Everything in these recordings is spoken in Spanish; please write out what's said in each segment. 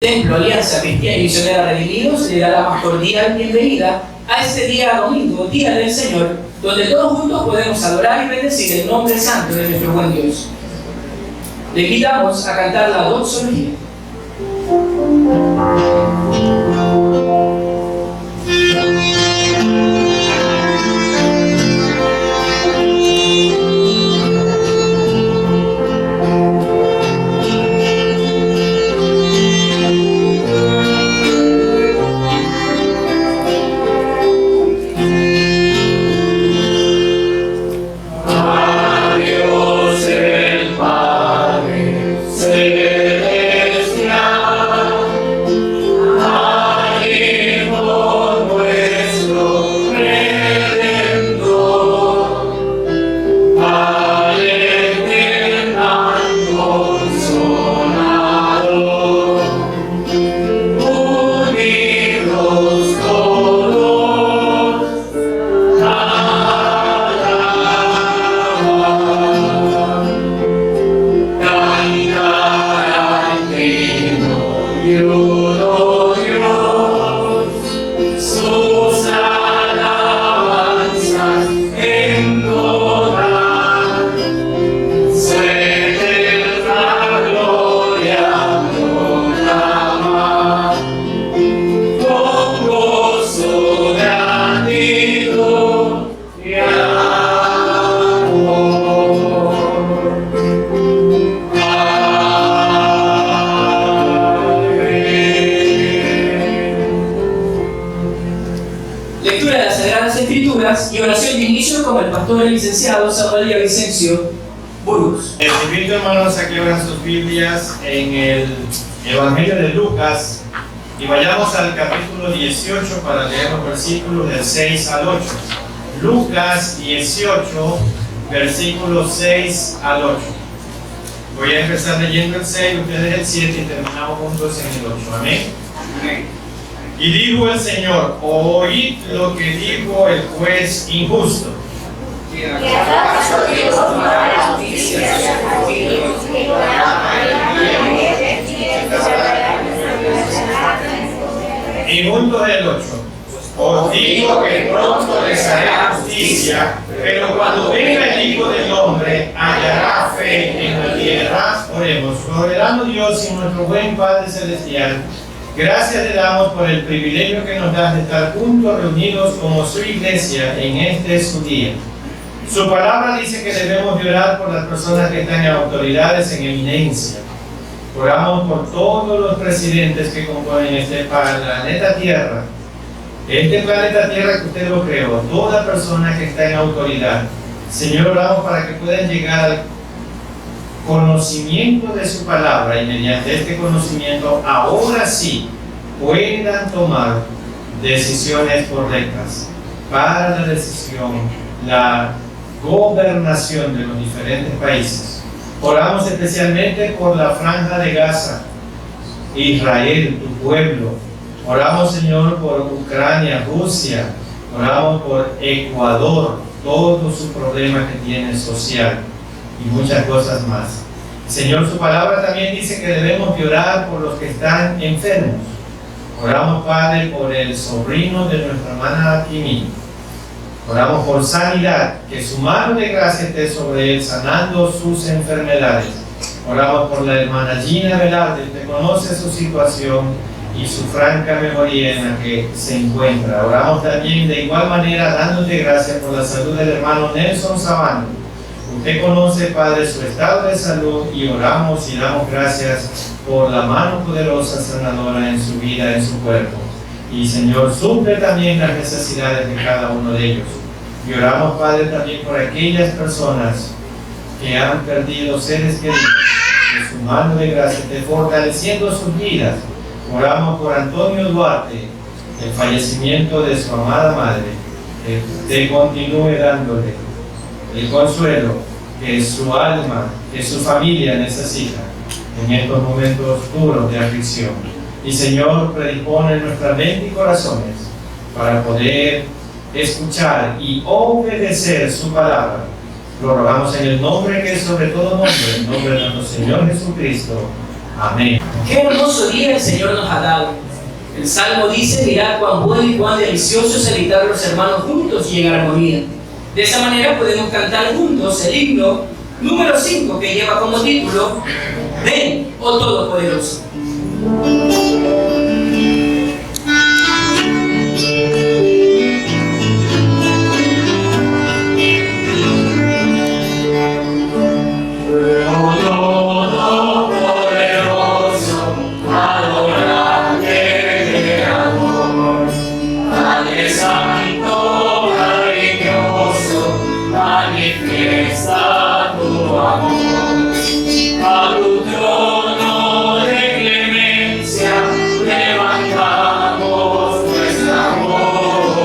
Templo Alianza Cristiana y Misionera Redimidos le da la más cordial bienvenida a este día domingo, Día del Señor, donde todos juntos podemos adorar y bendecir el nombre santo de nuestro buen Dios. Le invitamos a cantar la doxología. Y oración de inicio con el pastor y licenciado Samuel Vicencio Burgos. Les invito, hermanos, a que abran sus Biblias en el Evangelio de Lucas y vayamos al capítulo 18 para leer los versículos del 6 al 8. Lucas 18, versículos 6 al 8. Voy a empezar leyendo el 6, ustedes el 7 y terminamos juntos en el 8. Amén. Amén. Y dijo el Señor: oíd lo que dijo el juez injusto. Y juntos el 8. Os digo que pronto les hará justicia, pero cuando venga el Hijo del Hombre, hallará fe en la tierra. Oremos. Soberano Dios y nuestro buen Padre Celestial, gracias le damos por el privilegio que nos das de estar juntos, reunidos como su iglesia en este su día. Su palabra dice que debemos orar por las personas que están en autoridades en eminencia. Oramos por todos los presidentes que componen este planeta Tierra. Este planeta Tierra que usted lo creó, toda persona que está en autoridad. Señor, oramos para que puedan llegar al conocimiento de su palabra y mediante este conocimiento ahora sí puedan tomar decisiones correctas para la decisión, la gobernación de los diferentes países. Oramos especialmente por la franja de Gaza, Israel, tu pueblo. Oramos, Señor, por Ucrania, Rusia. Oramos por Ecuador, todos sus problemas que tiene social y muchas cosas más. Señor, su palabra también dice que debemos orar por los que están enfermos. Oramos, Padre, por el sobrino de nuestra hermana Kimi. Oramos por sanidad, que su mano de gracia esté sobre él, sanando sus enfermedades. Oramos por la hermana Gina Velarde, que conoce su situación y su franca mejoría en la que se encuentra. Oramos también de igual manera dándote gracias por la salud del hermano Nelson Sabano. Usted conoce, Padre, su estado de salud y oramos y damos gracias por la mano poderosa sanadora en su vida, en su cuerpo. Y Señor, suple también las necesidades de cada uno de ellos. Y oramos, Padre, también por aquellas personas que han perdido seres queridos. Que su mano de gracia esté fortaleciendo sus vidas. Oramos por Antonio Duarte, el fallecimiento de su amada madre. Que usted continúe dándole el consuelo que su alma, que su familia necesita en estos momentos duros de aflicción. Y Señor, predispone nuestra mente y corazones para poder escuchar y obedecer su palabra. Lo rogamos en el nombre que es sobre todo nombre, el nombre de nuestro Señor Jesucristo. Amén. Qué hermoso día el Señor nos ha dado. El Salmo dice: mirad cuán bueno y cuán delicioso es habitar los hermanos juntos y en armonía. De esa manera podemos cantar juntos el himno número 5, que lleva como título: Ven, oh Todopoderoso. Manifiesta tu amor, a tu trono de clemencia levantamos nuestra voz.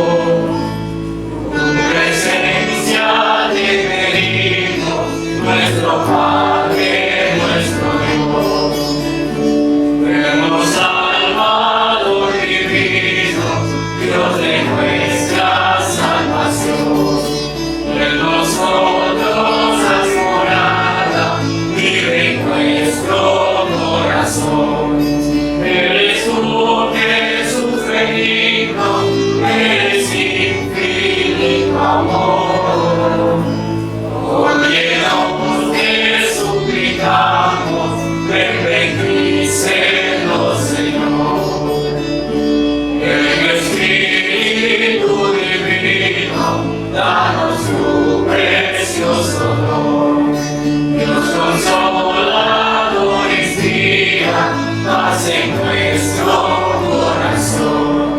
Tu presencia te pedimos, nuestro Padre, nuestro Dios. Vemos Salvador divino, Dios de nuestra salvación. En nosotros has morada, vive en nuestro corazón. Eres tú, Jesús benigno, eres infinito amor. Óyenos, te suplicamos, ven, bendícenos, Señor. En Espíritu divino, danos tu precioso don. Dios consolador inspira paz en nuestro corazón.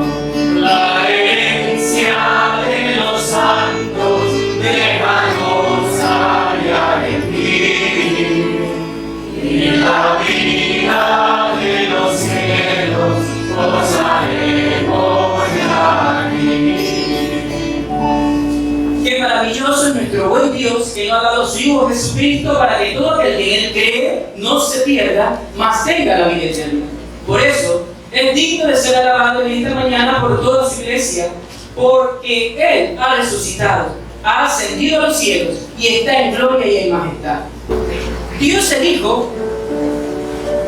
La herencia de los santos, déjanos hallar en ti. Y la vida de los cielos, gozaremos aquí. Qué maravilloso es nuestro buen Dios, que nos ha dado su Hijo Jesucristo para que todo aquel que en Él cree no se pierda, mas tenga la vida eterna. Por eso es digno de ser alabado en esta mañana por toda su iglesia, porque Él ha resucitado, ha ascendido a los cielos y está en gloria y en majestad. Dios el Hijo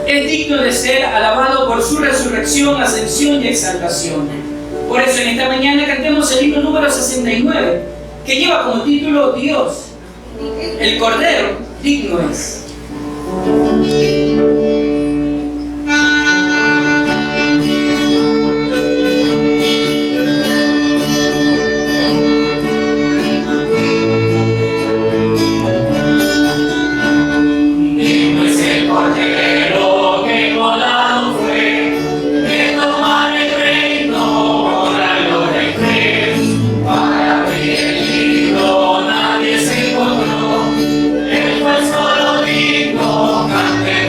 es digno de ser alabado por su resurrección, ascensión y exaltación. Por eso en esta mañana cantemos el himno número 69, que lleva como título: Dios, el Cordero, digno es. Digno es el Cordero que inmolado fue, de tomar el reino, la gloria y fe. Para abrir el libro nadie se encontró, Él fue solo digno, cante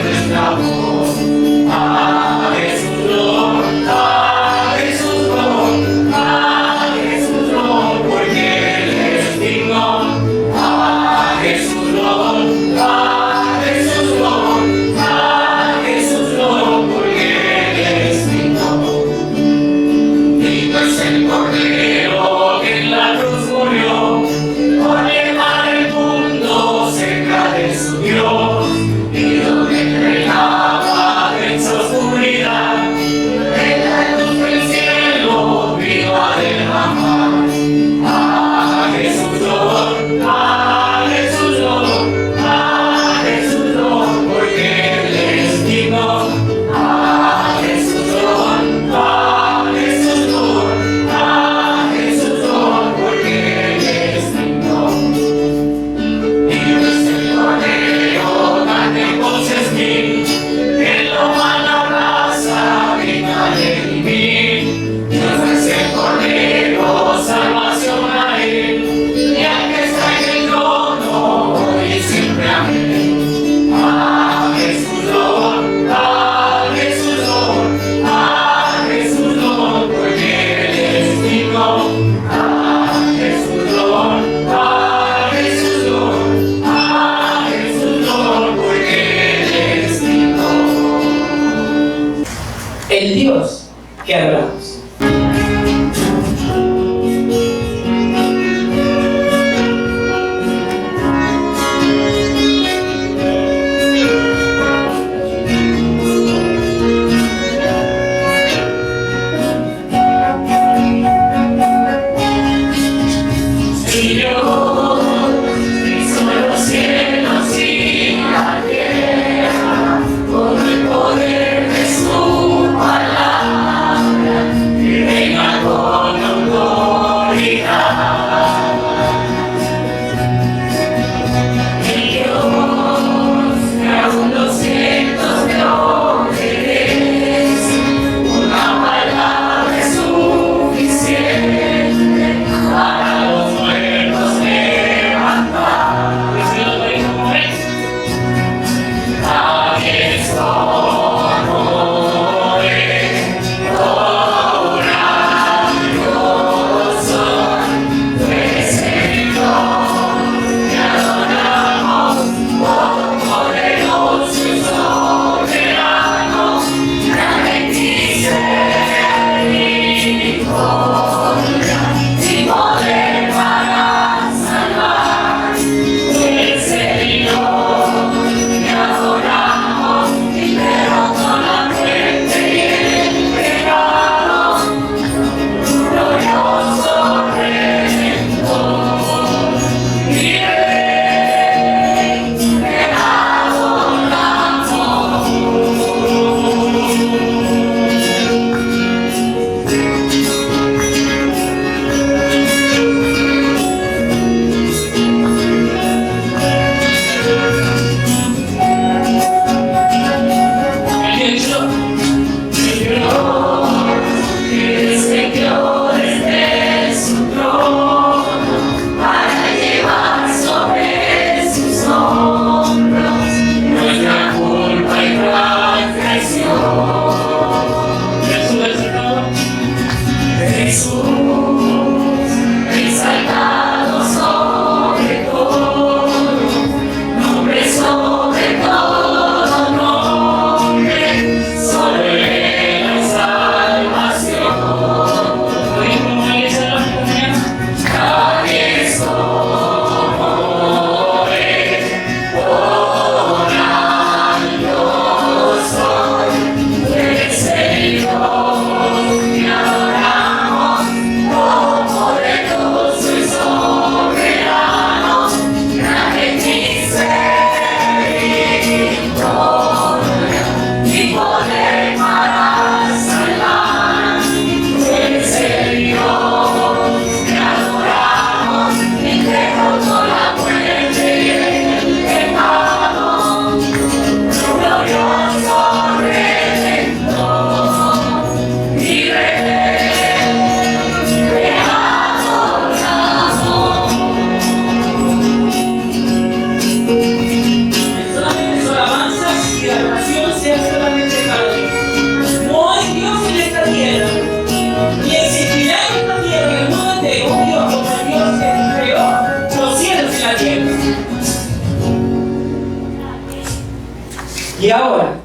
Y ahora,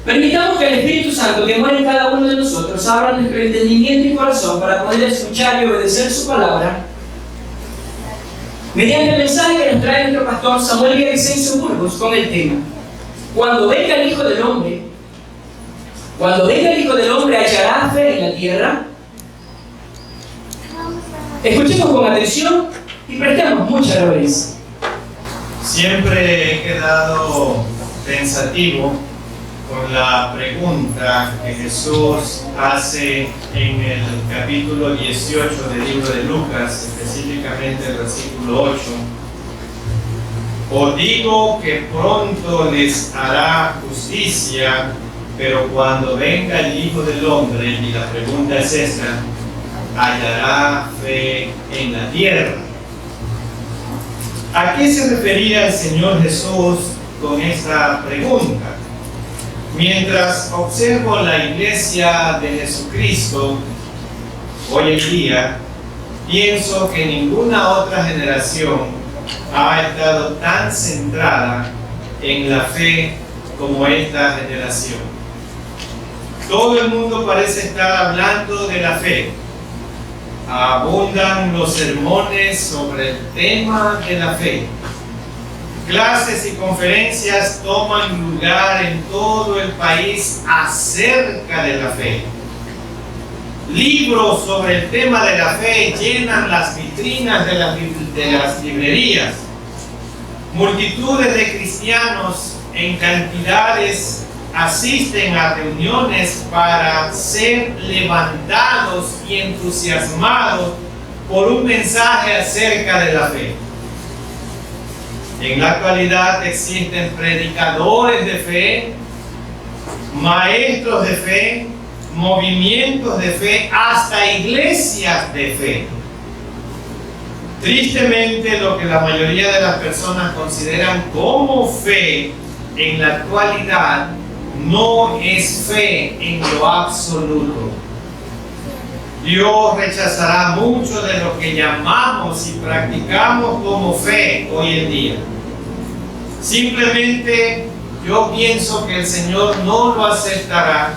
permitamos que el Espíritu Santo que mora en cada uno de nosotros abra nuestro entendimiento y corazón para poder escuchar y obedecer su palabra mediante el mensaje que nos trae nuestro pastor Samuel Villavicencio Burgos con el tema: cuando venga el Hijo del Hombre, hallará fe en la tierra. Escuchemos con atención y prestemos mucha reverencia. Siempre he quedado pensativo con la pregunta que Jesús hace en el capítulo 18 del libro de Lucas, específicamente el versículo 8. Os digo que pronto les hará justicia, pero cuando venga el Hijo del Hombre, y la pregunta es esta, ¿hallará fe en la tierra? ¿A qué se refería el Señor Jesús con esta pregunta? Mientras observo la iglesia de Jesucristo hoy en día, pienso que ninguna otra generación ha estado tan centrada en la fe como esta generación. Todo el mundo parece estar hablando de la fe. Abundan los sermones sobre el tema de la fe. Clases y conferencias toman lugar en todo el país acerca de la fe. Libros sobre el tema de la fe llenan las vitrinas de las librerías. Multitudes de cristianos en cantidades asisten a reuniones para ser levantados y entusiasmados por un mensaje acerca de la fe. En la actualidad existen predicadores de fe, maestros de fe, movimientos de fe, hasta iglesias de fe. Tristemente, lo que la mayoría de las personas consideran como fe en la actualidad no es fe en lo absoluto. Dios rechazará mucho de lo que llamamos y practicamos como fe hoy en día. Simplemente yo pienso que el Señor no lo aceptará.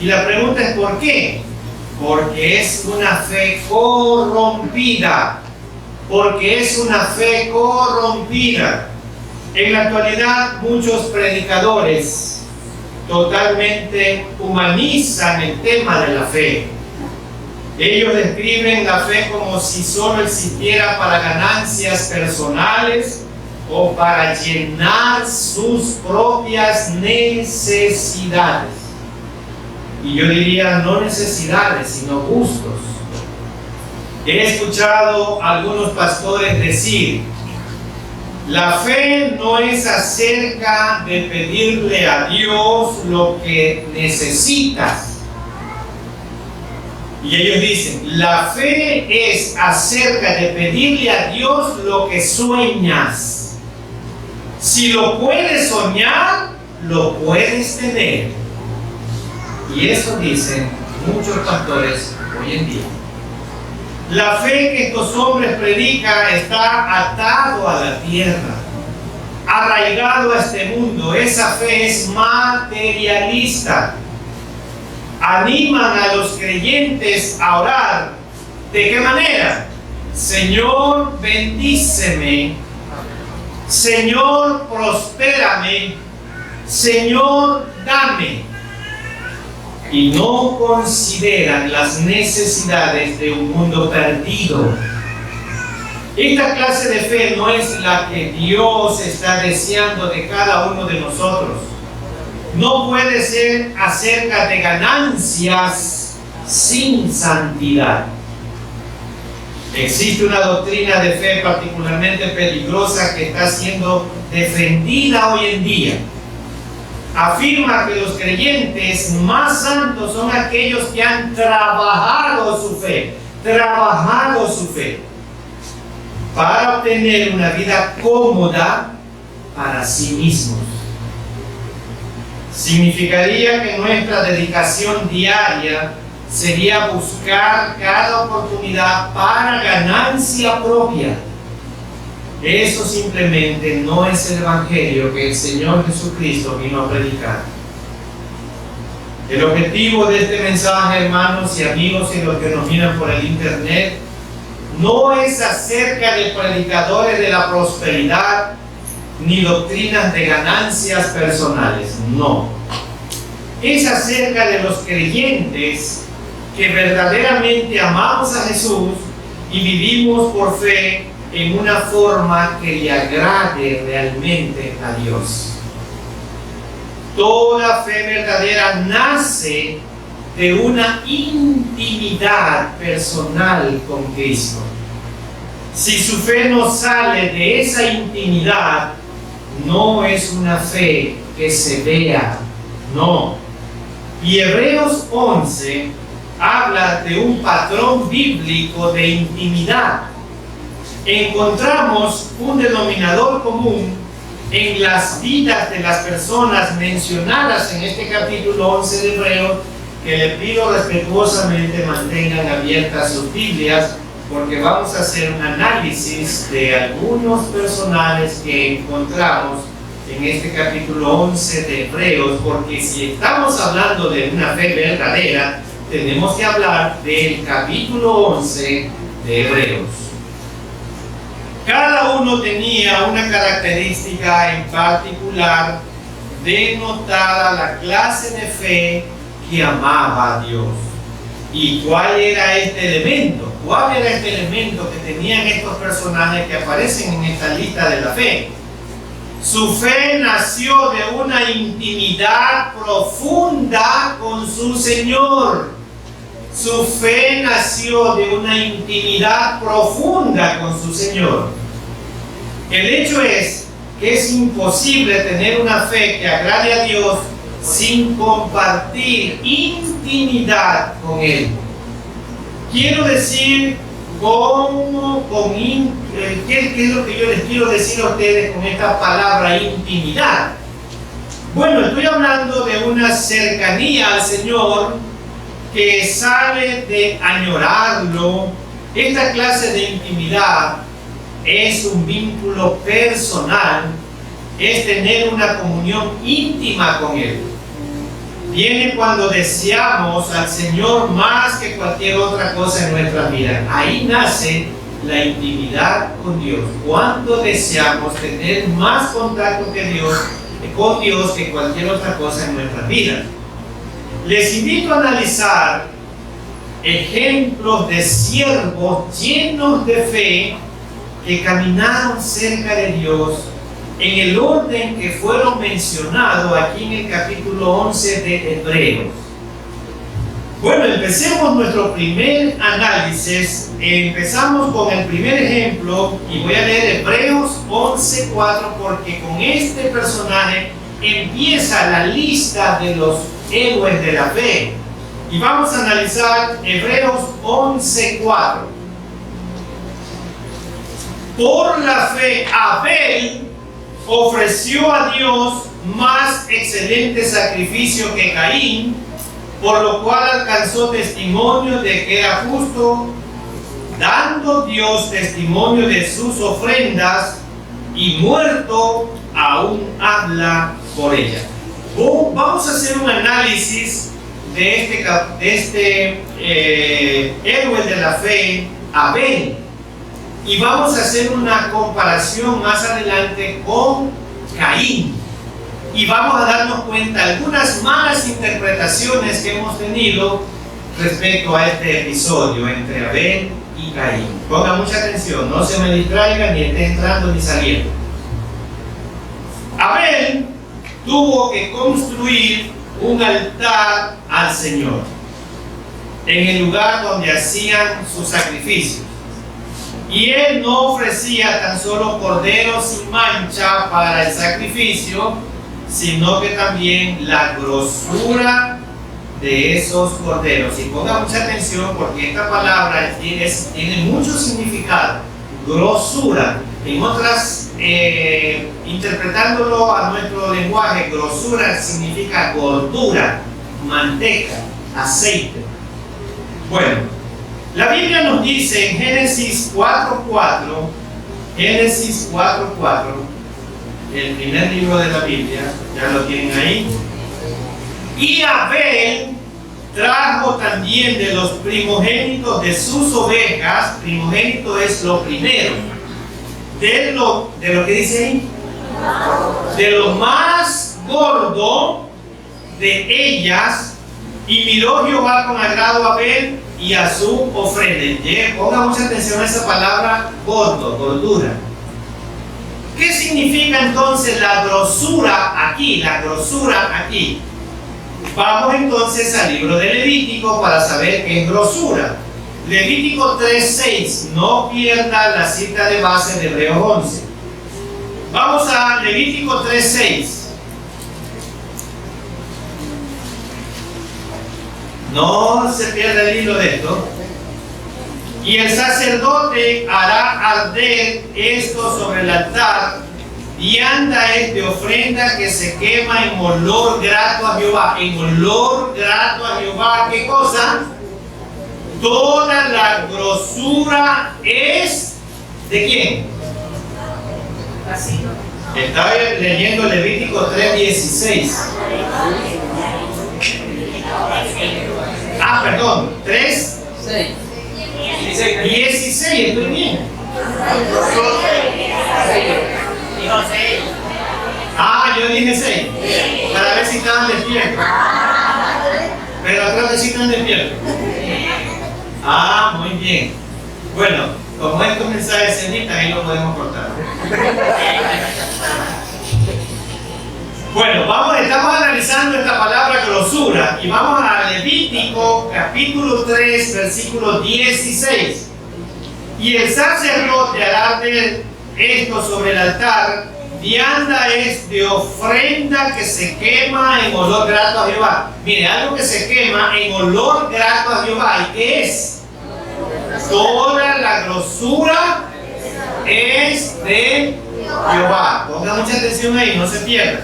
Y la pregunta es ¿por qué? Porque es una fe corrompida. Porque es una fe corrompida. En la actualidad muchos predicadores totalmente humanizan el tema de la fe. Ellos describen la fe como si solo existiera para ganancias personales o para llenar sus propias necesidades. Y yo diría no necesidades, sino gustos. He escuchado a algunos pastores decir: la fe no es acerca de pedirle a Dios lo que necesitas. Y ellos dicen, la fe es acerca de pedirle a Dios lo que sueñas. Si lo puedes soñar, lo puedes tener. Y eso dicen muchos pastores hoy en día. La fe que estos hombres predican está atado a la tierra, arraigado a este mundo. Esa fe es materialista. Animan a los creyentes a orar. ¿De qué manera? Señor, bendíceme. Señor, prospérame. Señor, dame. Y no consideran las necesidades de un mundo perdido. Esta clase de fe no es la que Dios está deseando de cada uno de nosotros. No puede ser acerca de ganancias sin santidad. Existe una doctrina de fe particularmente peligrosa que está siendo defendida hoy en día. Afirma que los creyentes más santos son aquellos que han trabajado su fe para obtener una vida cómoda para sí mismos. Significaría que nuestra dedicación diaria sería buscar cada oportunidad para ganancia propia. Eso simplemente no es el Evangelio que el Señor Jesucristo vino a predicar. El objetivo de este mensaje, hermanos y amigos y los que nos miran por el internet, no es acerca de predicadores de la prosperidad ni doctrinas de ganancias personales, no. Es acerca de los creyentes que verdaderamente amamos a Jesús y vivimos por fe en una forma que le agrade realmente a Dios. Toda fe verdadera nace de una intimidad personal con Cristo. Si su fe no sale de esa intimidad, no es una fe que se vea, no. Y Hebreos 11 habla de un patrón bíblico de intimidad. Encontramos un denominador común en las vidas de las personas mencionadas en este capítulo 11 de Hebreos, que le pido respetuosamente mantengan abiertas sus Biblias, porque vamos a hacer un análisis de algunos personajes que encontramos en este capítulo 11 de Hebreos, porque si estamos hablando de una fe verdadera, tenemos que hablar del capítulo 11 de Hebreos. Cada uno tenía una característica en particular denotada la clase de fe que amaba a Dios. ¿Y cuál era este elemento? ¿Cuál era este elemento que tenían estos personajes que aparecen en esta lista de la fe? Su fe nació de una intimidad profunda con su Señor. Su fe nació de una intimidad profunda con su Señor. El hecho es que es imposible tener una fe que agrade a Dios sin compartir intimidad con Él. Quiero decir, ¿qué es lo que yo les quiero decir a ustedes con esta palabra intimidad? Bueno, estoy hablando de una cercanía al Señor que sale de añorarlo. Esta clase de intimidad es un vínculo personal, es tener una comunión íntima con Él. Viene cuando deseamos al Señor más que cualquier otra cosa en nuestra vida. Ahí nace la intimidad con Dios. Cuando deseamos tener más contacto con Dios que cualquier otra cosa en nuestra vida. Les invito a analizar ejemplos de siervos llenos de fe que caminaron cerca de Dios en el orden que fueron mencionados aquí en el capítulo 11 de Hebreos. Bueno, empecemos nuestro primer análisis. Empezamos con el primer ejemplo y voy a leer Hebreos 11:4 porque con este personaje empieza la lista de los héroes de la fe. Y vamos a analizar Hebreos 11:4. Por la fe, Abel ofreció a Dios más excelente sacrificio que Caín, por lo cual alcanzó testimonio de que era justo, dando Dios testimonio de sus ofrendas, y muerto aún habla por ella. Vamos a hacer un análisis de este héroe de la fe, Abel. Y vamos a hacer una comparación más adelante con Caín. Y vamos a darnos cuenta de algunas malas interpretaciones que hemos tenido respecto a este episodio entre Abel y Caín. Pongan mucha atención, no se me distraigan ni esté entrando ni saliendo. Abel tuvo que construir un altar al Señor en el lugar donde hacían sus sacrificios. Y él no ofrecía tan solo corderos sin mancha para el sacrificio, sino que también la grosura de esos corderos. Y ponga mucha atención porque esta palabra tiene mucho significado. Grosura. En otras, interpretándolo a nuestro lenguaje, grosura significa gordura, manteca, aceite. Bueno, la Biblia nos dice en Génesis 4:4 Génesis 4:4, el primer libro de la Biblia, ya lo tienen ahí. Y Abel trajo también de los primogénitos de sus ovejas, primogénito es lo primero, de lo que dice ahí, de lo más gordo de ellas, y miró Jehová con agrado a Abel y a su ofrenda. Ponga mucha atención a esa palabra gordo, gordura. ¿Qué significa entonces la grosura aquí? La grosura aquí. Vamos entonces al libro de Levítico para saber qué es grosura. Levítico 3:6. No pierda la cita de base de Hebreos 11. Vamos a Levítico 3:6. No se pierda el hilo de esto. Y el sacerdote hará arder esto sobre el altar, vianda es de ofrenda que se quema en olor grato a Jehová. En olor grato a Jehová, ¿qué cosa? Toda la grosura es ¿de quién? Estaba leyendo Levítico 3:16. Ah, perdón, 3:16, estoy bien. Ah, yo dije 6, para ver si estaban despiertos. Pero creo que sí están despiertos. Ah, muy bien. Bueno, como estos mensajes se editan, ahí lo podemos cortar. Bueno, estamos analizando esta palabra grosura y vamos a Levítico capítulo 3, versículo 16. Y el sacerdote hará arder esto sobre el altar, vianda es de ofrenda que se quema en olor grato a Jehová. Mire, algo que se quema en olor grato a Jehová. ¿Y qué es? Toda la grosura es de Jehová. Ponga mucha atención ahí, no se pierda.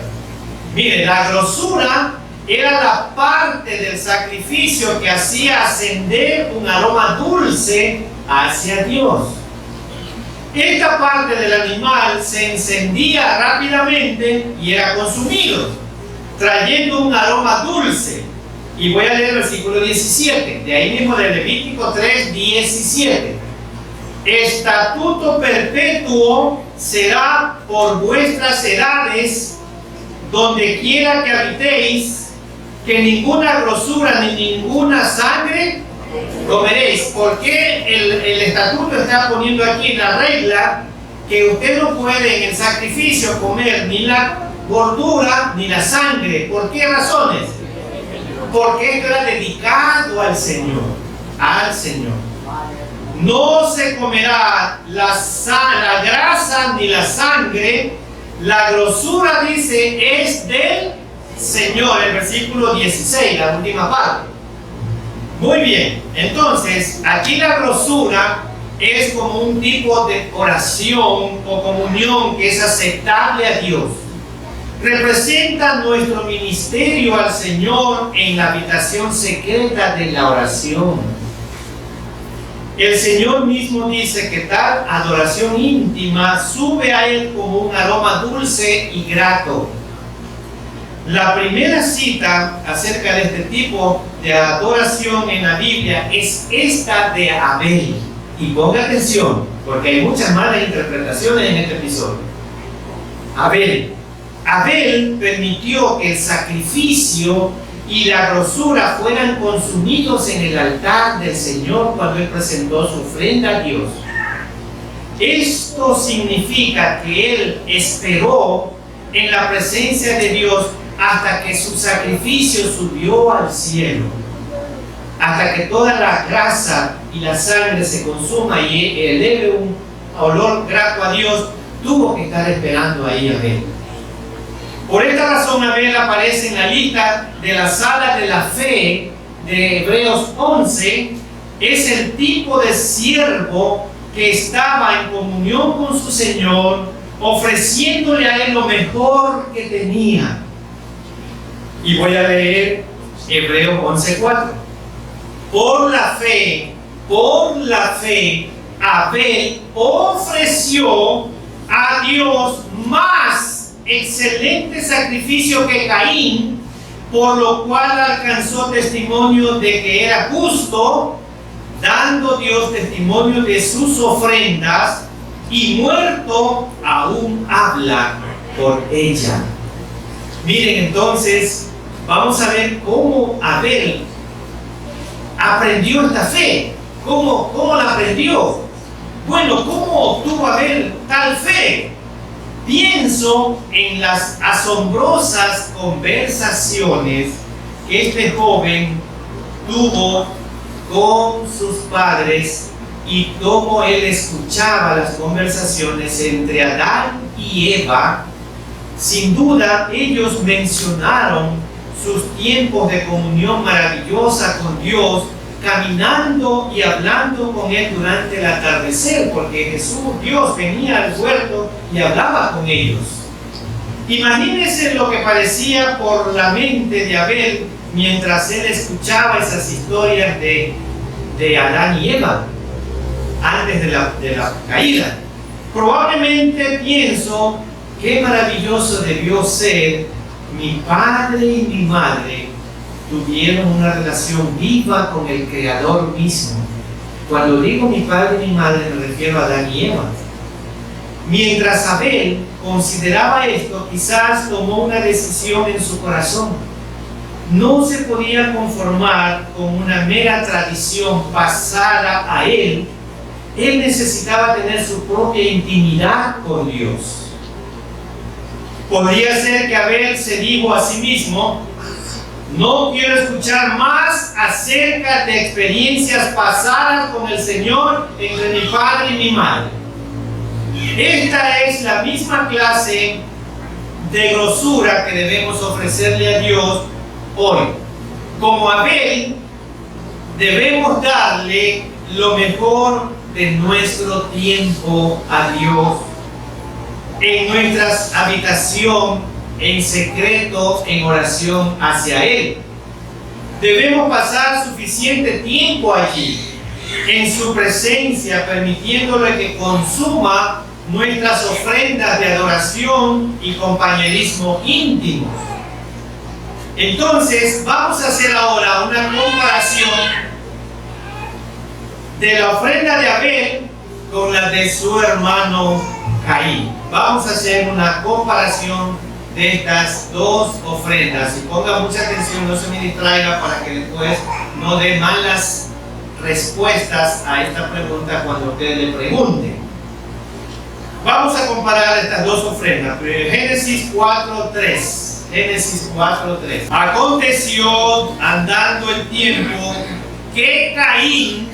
Mire, la grosura era la parte del sacrificio que hacía ascender un aroma dulce hacia Dios. Esta parte del animal se encendía rápidamente y era consumido, trayendo un aroma dulce. Y voy a leer el versículo 17, de ahí mismo de Levítico 3:17. Estatuto perpetuo será por vuestras edades, donde quiera que habitéis, que ninguna grosura ni ninguna sangre comeréis. ¿Por qué el estatuto está poniendo aquí la regla que usted no puede en el sacrificio comer ni la gordura ni la sangre? ¿Por qué razones? Porque esto era dedicado al Señor. Al Señor. No se comerá la grasa ni la sangre. La grosura, dice, es del Señor. El versículo 16, la última parte. Muy bien, entonces aquí la grosura es como un tipo de oración o comunión que es aceptable a Dios. Representa nuestro ministerio al Señor en la habitación secreta de la oración. El Señor mismo dice que tal adoración íntima sube a Él como un aroma dulce y grato. La primera cita acerca de este tipo de adoración en la Biblia es esta de Abel. Y ponga atención, porque hay muchas malas interpretaciones en este episodio. Abel permitió que el sacrificio y la grosura fueran consumidos en el altar del Señor cuando Él presentó su ofrenda a Dios. Esto significa que Él esperó en la presencia de Dios hasta que su sacrificio subió al cielo, hasta que toda la grasa y la sangre se consuma y eleve un olor grato a Dios. Tuvo que estar esperando ahí Abel. Por esta razón Abel aparece en la lista de la sala de la fe de Hebreos 11. Es el tipo de siervo que estaba en comunión con su Señor, ofreciéndole a Él lo mejor que tenía. Y voy a leer Hebreos 11:4. Por la fe, Abel ofreció a Dios más excelente sacrificio que Caín, por lo cual alcanzó testimonio de que era justo, dando Dios testimonio de sus ofrendas, y muerto aún habla por ella. Miren, entonces vamos a ver cómo Abel aprendió esta fe. ¿Cómo la aprendió? Bueno, ¿cómo obtuvo Abel tal fe? Pienso en las asombrosas conversaciones que este joven tuvo con sus padres y cómo él escuchaba las conversaciones entre Adán y Eva. Sin duda, ellos mencionaron sus tiempos de comunión maravillosa con Dios, caminando y hablando con Él durante el atardecer, porque Jesús, Dios, venía al huerto y hablaba con ellos. Imagínense lo que parecía por la mente de Abel mientras él escuchaba esas historias de Adán y Eva, antes de la caída. Probablemente pienso, qué maravilloso debió ser. Mi padre y mi madre tuvieron una relación viva con el Creador mismo. Cuando digo mi padre y mi madre me refiero a Adán y Eva. Mientras Abel consideraba esto, quizás tomó una decisión en su corazón. No se podía conformar con una mera tradición pasada a él. Él necesitaba tener su propia intimidad con Dios. Podría ser que Abel se dijo a sí mismo: no quiero escuchar más acerca de experiencias pasadas con el Señor entre mi padre y mi madre. Esta es la misma clase de grosura que debemos ofrecerle a Dios hoy. Como Abel, debemos darle lo mejor de nuestro tiempo a Dios, en nuestra habitación, en secreto, en oración hacia Él. Debemos pasar suficiente tiempo allí, en su presencia, permitiéndole que consuma nuestras ofrendas de adoración y compañerismo íntimo. Entonces, vamos a hacer ahora una comparación de la ofrenda de Abel con la de su hermano Caín. Vamos a hacer una comparación de estas dos ofrendas. Y ponga mucha atención, no se me distraiga para que después no dé malas respuestas a esta pregunta cuando usted le pregunte. Vamos a comparar estas dos ofrendas. Génesis 4:3. Génesis 4:3. Aconteció, andando el tiempo, que Caín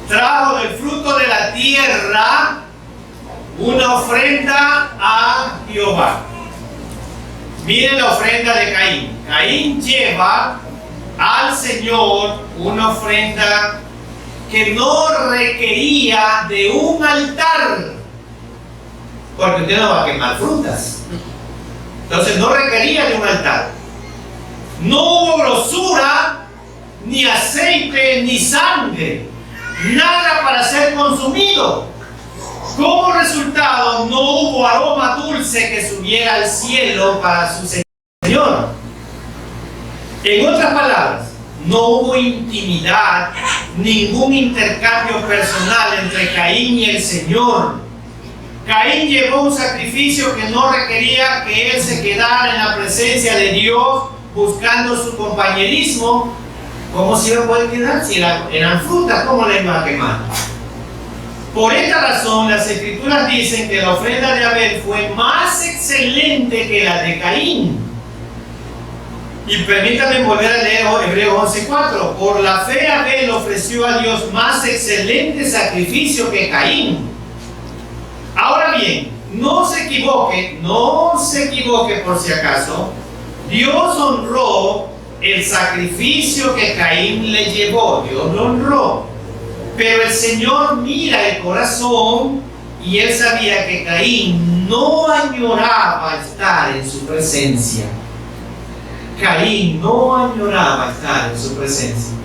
trajo del fruto de la tierra una ofrenda a Jehová. Miren la ofrenda de Caín. Caín lleva al Señor una ofrenda que no requería de un altar, porque usted no va a quemar frutas. Entonces no requería de un altar. No hubo grosura, ni aceite, ni sangre, nada para ser consumido. Como resultado, no hubo aroma dulce que subiera al cielo para su Señor. En otras palabras, no hubo intimidad, ningún intercambio personal entre Caín y el Señor. Caín llevó un sacrificio que no requería que él se quedara en la presencia de Dios buscando su compañerismo. ¿Cómo se iba a poder quedar si eran frutas? ¿Cómo le iba a quemar? Por esta razón, las Escrituras dicen que la ofrenda de Abel fue más excelente que la de Caín. Y permítanme volver a leer Hebreos 11:4. Por la fe Abel ofreció a Dios más excelente sacrificio que Caín. Ahora bien, no se equivoque por si acaso. Dios honró el sacrificio que Caín le llevó. Dios lo honró. Pero el Señor mira el corazón y Él sabía que Caín no añoraba estar en su presencia. Caín no añoraba estar en su presencia.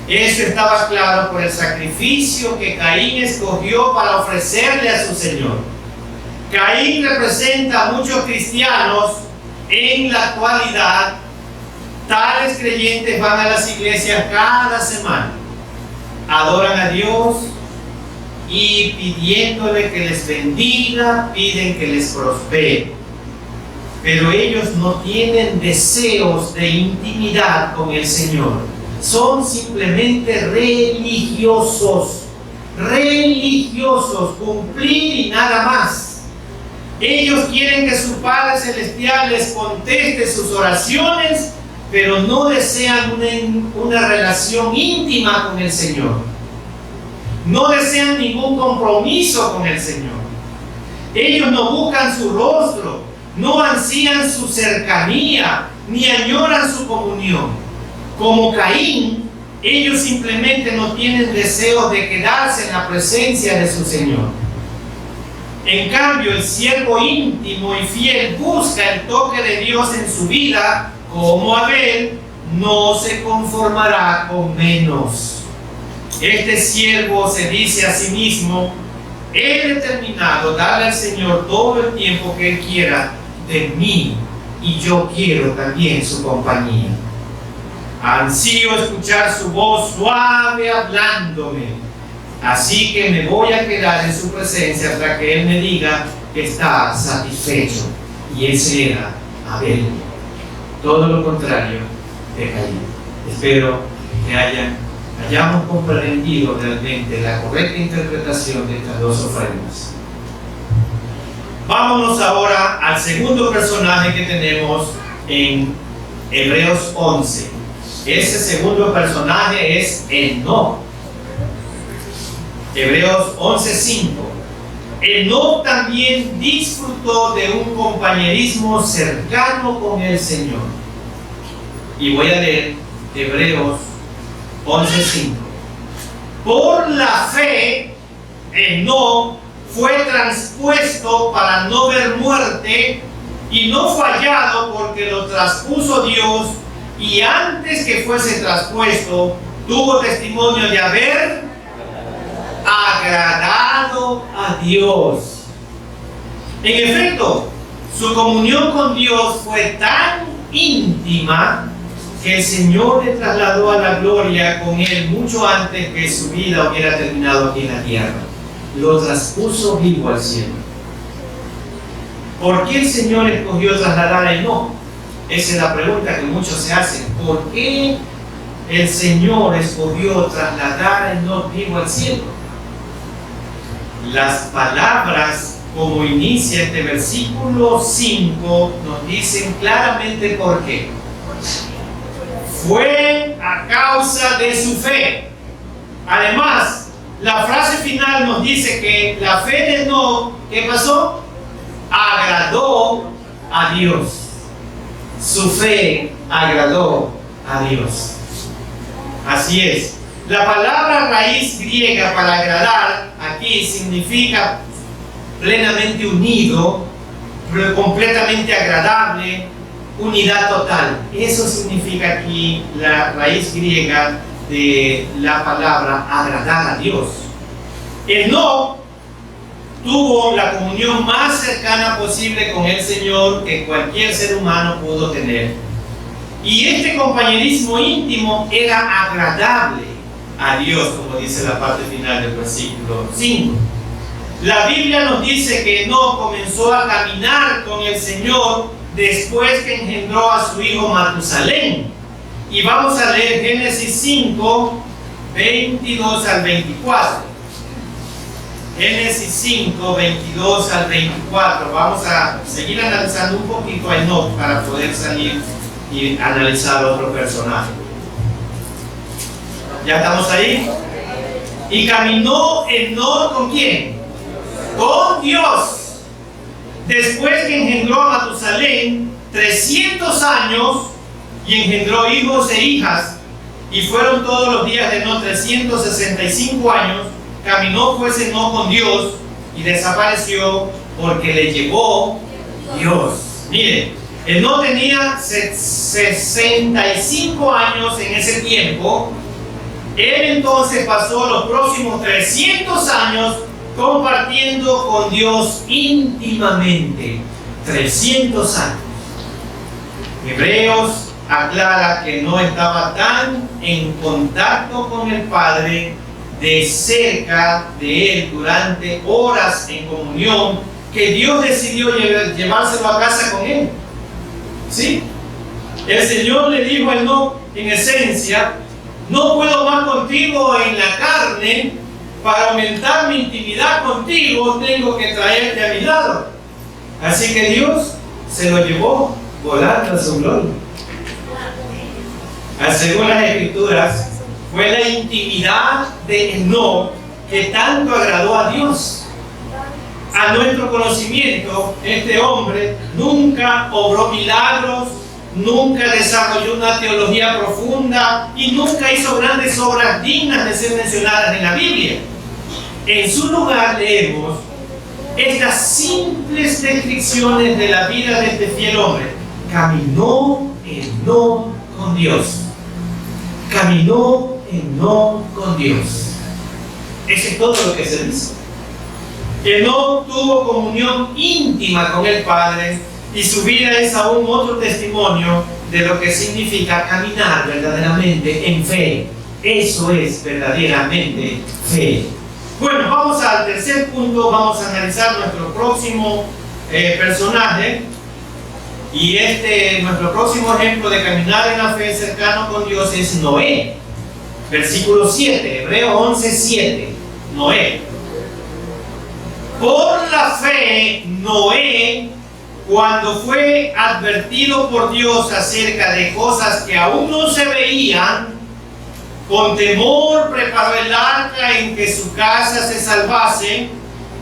Eso estaba claro por el sacrificio que Caín escogió para ofrecerle a su Señor. Caín representa a muchos cristianos en la actualidad. Tales creyentes van a las iglesias cada semana, adoran a Dios y pidiéndole que les bendiga, piden que les prospere. Pero ellos no tienen deseos de intimidad con el Señor. Son simplemente religiosos, cumplir y nada más. Ellos quieren que su Padre Celestial les conteste sus oraciones, pero no desean una relación íntima con el Señor. No desean ningún compromiso con el Señor. Ellos no buscan su rostro, no ansían su cercanía, ni añoran su comunión. Como Caín, ellos simplemente no tienen deseo de quedarse en la presencia de su Señor. En cambio, el siervo íntimo y fiel busca el toque de Dios en su vida. Como Abel, no se conformará con menos. Este siervo se dice a sí mismo: he determinado darle al Señor todo el tiempo que Él quiera de mí, y yo quiero también su compañía. Ansío escuchar su voz suave hablándome, así que me voy a quedar en su presencia hasta que Él me diga que está satisfecho. Y ese era Abel. Todo lo contrario de Caín. Espero que hayamos comprendido realmente la correcta interpretación de estas dos ofrendas. Vámonos ahora al segundo personaje que tenemos en Hebreos 11. Ese segundo personaje es Enoc. Hebreos 11:5. Enoc también disfrutó de un compañerismo cercano con el Señor. Y voy a leer Hebreos 11:5. Por la fe, Enoc fue transpuesto para no ver muerte y no fue hallado porque lo traspuso Dios, y antes que fuese traspuesto tuvo testimonio de haber agradado a Dios. En efecto, su comunión con Dios fue tan íntima que el Señor le trasladó a la gloria con él mucho antes que su vida hubiera terminado aquí en la tierra. Lo traspuso vivo al cielo. ¿Por qué el Señor escogió trasladar a Enoc? Esa es la pregunta que muchos se hacen. ¿Por qué el Señor escogió trasladar a Enoc vivo al cielo? Las palabras, como inicia este versículo 5, nos dicen claramente por qué. Fue a causa de su fe. Además, la frase final nos dice que la fe de Enoc, ¿qué pasó? Agradó a Dios. Su fe agradó a Dios. Así es. La palabra raíz griega para agradar aquí significa plenamente unido, completamente agradable, unidad total. Eso significa aquí la raíz griega de la palabra agradar a Dios. Enoc tuvo la comunión más cercana posible con el Señor que cualquier ser humano pudo tener. Y este compañerismo íntimo era agradable a Dios, como dice la parte final del versículo 5. La Biblia nos dice que Enoc comenzó a caminar con el Señor después que engendró a su hijo Matusalén. Y vamos a leer Génesis 5, 22 al 24. Génesis 5, 22 al 24. Vamos a seguir analizando un poquito a Enoc para poder salir y analizar otro personaje. ¿Ya estamos ahí? Y caminó Enoc ¿con quién? Con Dios. Después que engendró a Matusalén 300 años y engendró hijos e hijas, y fueron todos los días de Enoc 365 años, caminó pues Enoc con Dios y desapareció porque le llevó Dios. Miren, Enoc tenía 65 años en ese tiempo. Él entonces pasó los próximos 300 años compartiendo con Dios íntimamente. 300 años. Hebreos aclara que no estaba tan en contacto con el Padre de cerca de Él durante horas en comunión, que Dios decidió llevárselo a casa con Él. ¿Sí? El Señor le dijo a Enoc, en esencia: no puedo más contigo en la carne. Para aumentar mi intimidad contigo tengo que traerte a mi lado. Así que Dios se lo llevó volando a su gloria. Según las Escrituras, fue la intimidad de Enoc que tanto agradó a Dios. A nuestro conocimiento, este hombre nunca obró milagros, nunca desarrolló una teología profunda y nunca hizo grandes obras dignas de ser mencionadas en la Biblia. En su lugar leemos estas simples descripciones de la vida de este fiel hombre. Caminó Enoc con Dios. Caminó Enoc con Dios. Eso es todo lo que se dice. Enoc tuvo comunión íntima con el Padre, y su vida es aún otro testimonio de lo que significa caminar verdaderamente en fe. Eso es verdaderamente fe. Bueno, vamos al tercer punto. Vamos a analizar nuestro próximo personaje. Y nuestro próximo ejemplo de caminar en la fe cercano con Dios es Noé. Versículo 7, Hebreos 11:7. Noé. Por la fe, Noé, cuando fue advertido por Dios acerca de cosas que aún no se veían, con temor preparó el arca en que su casa se salvase,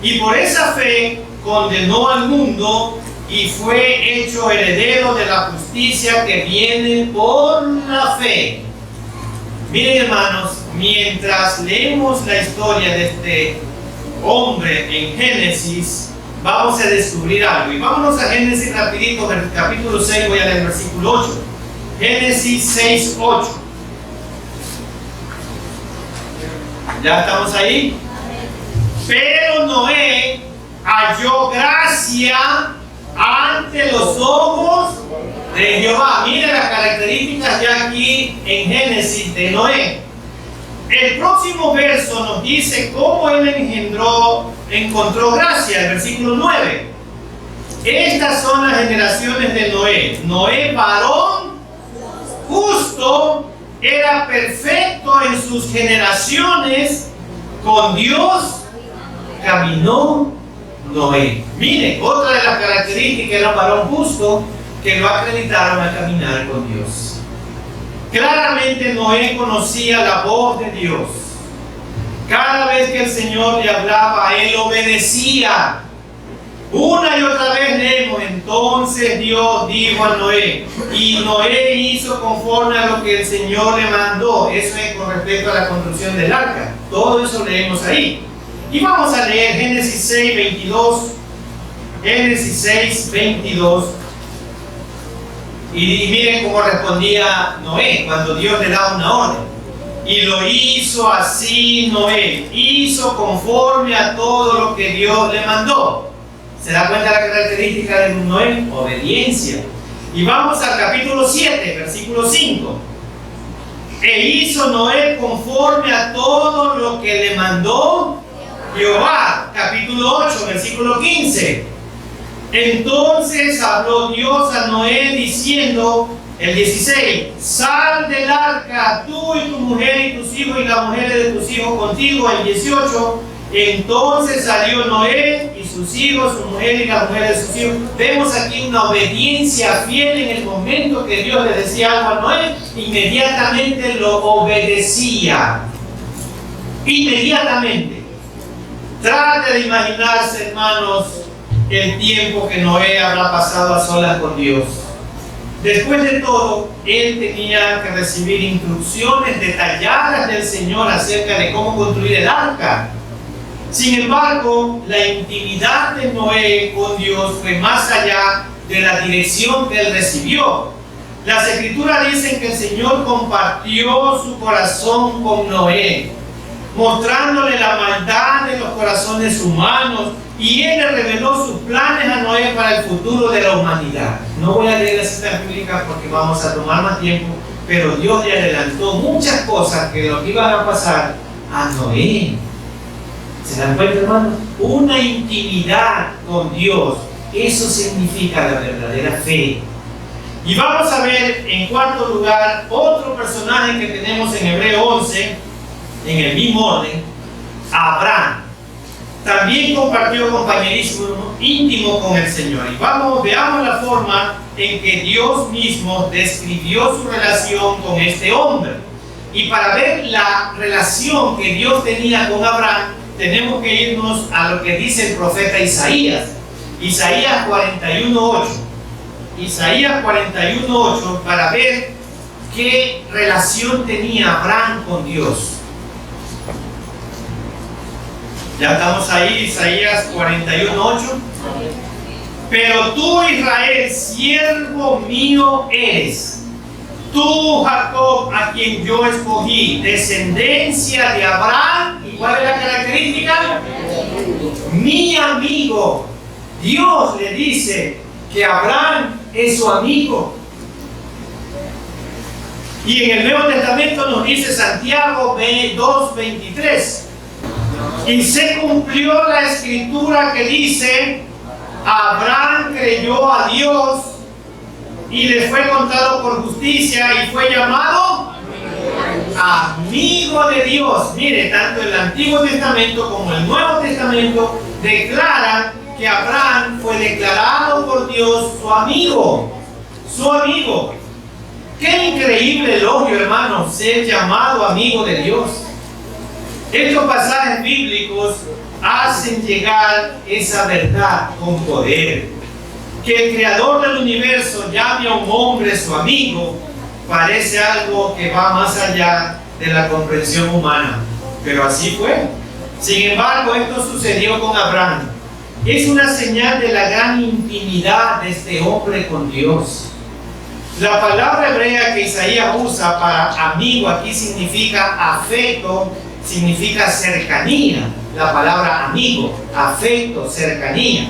y por esa fe condenó al mundo y fue hecho heredero de la justicia que viene por la fe. Miren, hermanos, mientras leemos la historia de este hombre en Génesis, vamos a descubrir algo. Y vámonos a Génesis rapidito, capítulo 6, voy a leer el versículo 8. Génesis 6:8. ¿Ya estamos ahí? Pero Noé halló gracia ante los ojos de Jehová. Miren las características ya aquí en Génesis de Noé. El próximo verso nos dice cómo él encontró gracia, el versículo 9. Estas son las generaciones de Noé. Noé, varón justo, era perfecto en sus generaciones, con Dios caminó Noé. Miren, otra de las características era un varón justo que lo acreditaron a caminar con Dios. Claramente Noé conocía la voz de Dios. Cada vez que el Señor le hablaba, él obedecía. Una y otra vez leemos: entonces Dios dijo a Noé, y Noé hizo conforme a lo que el Señor le mandó. Eso es con respecto a la construcción del arca. Todo eso leemos ahí. Y vamos a leer Génesis 6:22. Génesis 6:22. Y miren cómo respondía Noé cuando Dios le da una orden. Y lo hizo así Noé. Hizo conforme a todo lo que Dios le mandó. ¿Se da cuenta la característica de Noé? Obediencia. Y vamos al capítulo 7, versículo 5. E hizo Noé conforme a todo lo que le mandó Jehová. Capítulo 8, versículo 15. Entonces habló Dios a Noé diciendo, el 16: sal del arca, tú y tu mujer y tus hijos y las mujeres de tus hijos contigo. El 18: entonces salió Noé y sus hijos, su mujer y las mujeres de sus hijos. Vemos aquí una obediencia fiel. En el momento que Dios le decía algo a Noé, inmediatamente lo obedecía. Inmediatamente. Trate de imaginarse, hermanos, el tiempo que Noé habrá pasado a solas con Dios. Después de todo, él tenía que recibir instrucciones detalladas del Señor acerca de cómo construir el arca. Sin embargo, la intimidad de Noé con Dios fue más allá de la dirección que él recibió. Las Escrituras dicen que el Señor compartió su corazón con Noé, mostrándole la maldad de los corazones humanos, y Él le reveló sus planes a Noé para el futuro de la humanidad. No voy a leer las citas bíblicas porque vamos a tomar más tiempo, pero Dios le adelantó muchas cosas que lo que iban a pasar a Noé. ¿Se dan cuenta, hermano? Una intimidad con Dios, eso significa la verdadera fe. Y vamos a ver en cuarto lugar otro personaje que tenemos en Hebreo 11, en el mismo orden, Abraham. También compartió compañerismo íntimo con el Señor. Y veamos la forma en que Dios mismo describió su relación con este hombre. Y para ver la relación que Dios tenía con Abraham, tenemos que irnos a lo que dice el profeta Isaías. Isaías 41:8. Isaías 41:8, para ver qué relación tenía Abraham con Dios. Ya estamos ahí, Isaías 41:8. Pero tú, Israel, siervo mío eres. Tú, Jacob, a quien yo escogí, descendencia de Abraham. ¿Y cuál es la característica? Mi amigo. Dios le dice que Abraham es su amigo. Y en el Nuevo Testamento nos dice Santiago 2:23. Y se cumplió la escritura que dice: Abraham creyó a Dios y le fue contado por justicia y fue llamado amigo de Dios. Mire, tanto el Antiguo Testamento como el Nuevo Testamento declaran que Abraham fue declarado por Dios su amigo. Su amigo. Qué increíble elogio, hermano, ser llamado amigo de Dios. Estos pasajes bíblicos hacen llegar esa verdad con poder. Que el creador del universo llame a un hombre su amigo parece algo que va más allá de la comprensión humana, pero así fue. Sin embargo, esto sucedió con Abraham. Es una señal de la gran intimidad de este hombre con Dios. La palabra hebrea que Isaías usa para amigo aquí significa afecto, significa cercanía. La palabra amigo, afecto, cercanía.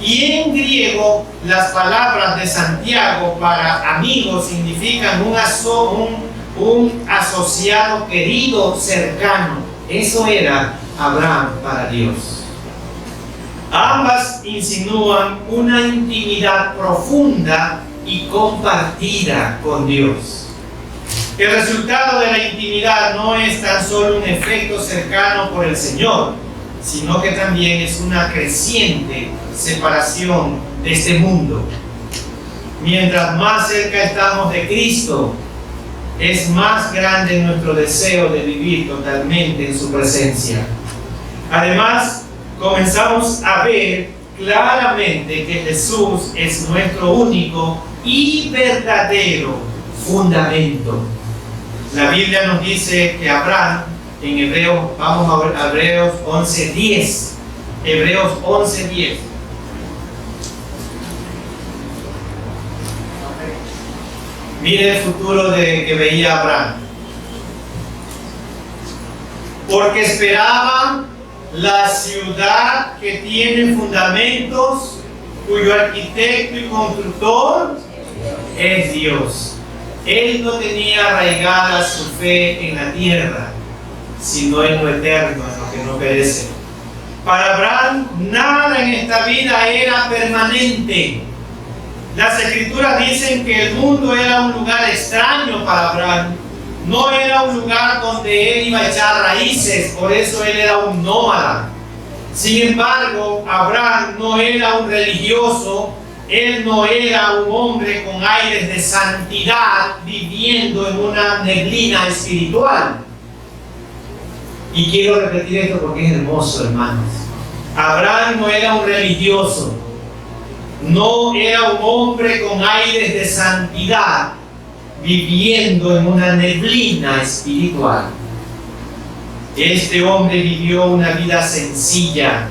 Y en griego, las palabras de Santiago para amigo significan un asociado querido, cercano. Eso era Abraham para Dios. Ambas insinúan una intimidad profunda y compartida con Dios. El resultado de la intimidad no es tan solo un efecto cercano por el Señor, sino que también es una creciente separación de este mundo. Mientras más cerca estamos de Cristo, es más grande nuestro deseo de vivir totalmente en su presencia. Además, comenzamos a ver claramente que Jesús es nuestro único y verdadero fundamento. La Biblia nos dice que Abraham, en Hebreos, vamos a ver Hebreos 11:10. Hebreos 11:10. Mire el futuro que veía Abraham. Porque esperaba la ciudad que tiene fundamentos, cuyo arquitecto y constructor es Dios. Él no tenía arraigada su fe en la tierra, sino en lo eterno, en lo que no perece. Para Abraham, nada en esta vida era permanente. Las Escrituras dicen que el mundo era un lugar extraño para Abraham. No era un lugar donde él iba a echar raíces, por eso él era un nómada. Sin embargo, Abraham no era un religioso, él no era un hombre con aires de santidad viviendo en una neblina espiritual. Y quiero repetir esto porque es hermoso, hermanos. Abraham no era un religioso, no era un hombre con aires de santidad viviendo en una neblina espiritual. Este hombre vivió una vida sencilla,